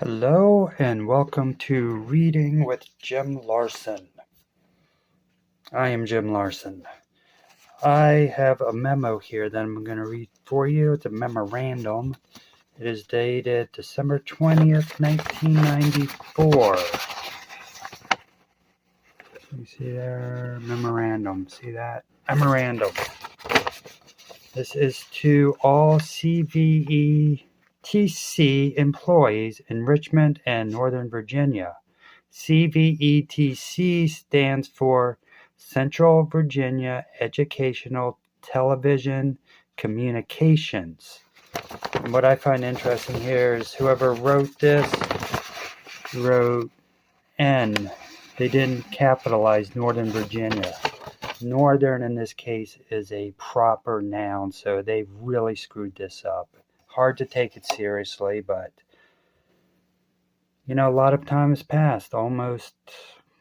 Hello and welcome to Reading with Jim Larsen. I am Jim Larsen. I have a memo here that I'm going to read for you. It's a memorandum. It is dated December 20th, 1994. You see there? Memorandum. See that? Memorandum. This is to all CVETC employees in Richmond and Northern Virginia. CVETC stands for Central Virginia Educational Television Communications. And what I find interesting here is whoever wrote this wrote N. They didn't capitalize Northern Virginia. Northern in this case is a proper noun, so they really screwed this up. Hard to take it seriously, but a lot of time has passed. Almost,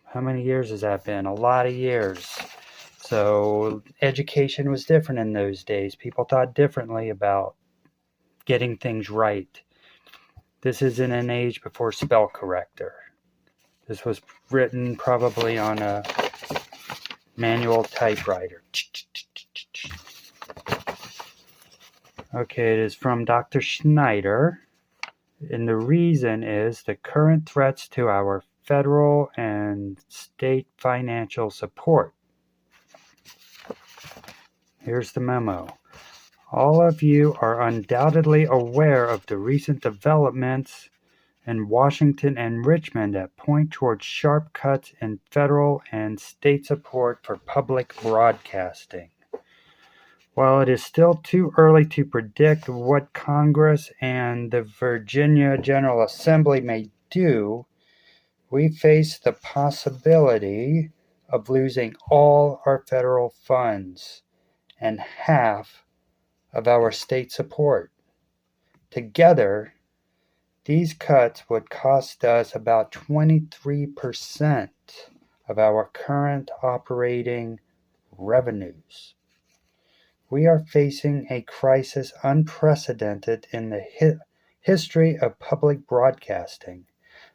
how many years has that been? A lot of years. So education was different in those days. People thought differently about getting things right. This is in an age before spell corrector. This was written probably on a manual typewriter. Okay, it is from Dr. Schneider, and the reason is the current threats to our federal and state financial support. Here's the memo. All of you are undoubtedly aware of the recent developments in Washington and Richmond that point towards sharp cuts in federal and state support for public broadcasting. While it is still too early to predict what Congress and the Virginia General Assembly may do, we face the possibility of losing all our federal funds and half of our state support. Together, these cuts would cost us about 23% of our current operating revenues. We are facing a crisis unprecedented in the history of public broadcasting,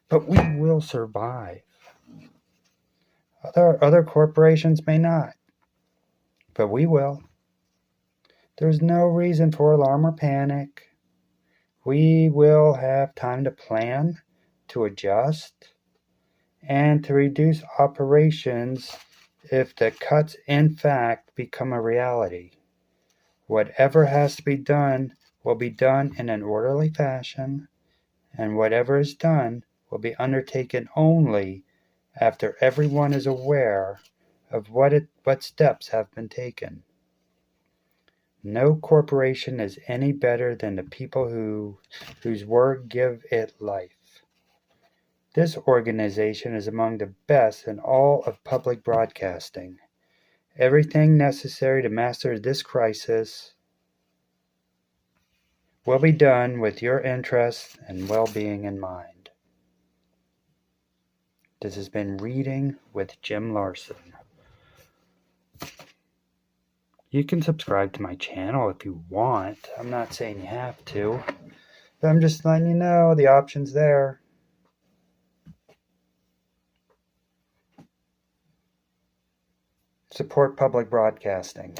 but we will survive. Other corporations may not, but we will. There's no reason for alarm or panic. We will have time to plan, to adjust, and to reduce operations if the cuts in fact become a reality. Whatever has to be done will be done in an orderly fashion, and whatever is done will be undertaken only after everyone is aware of what steps have been taken. No corporation is any better than the people whose word give it life. This organization is among the best in all of public broadcasting. Everything necessary to master this crisis will be done with your interests and well-being in mind. This has been Reading with Jim Larsen. You can subscribe to my channel if you want. I'm not saying you have to, but I'm just letting you know the option's there. Support public broadcasting.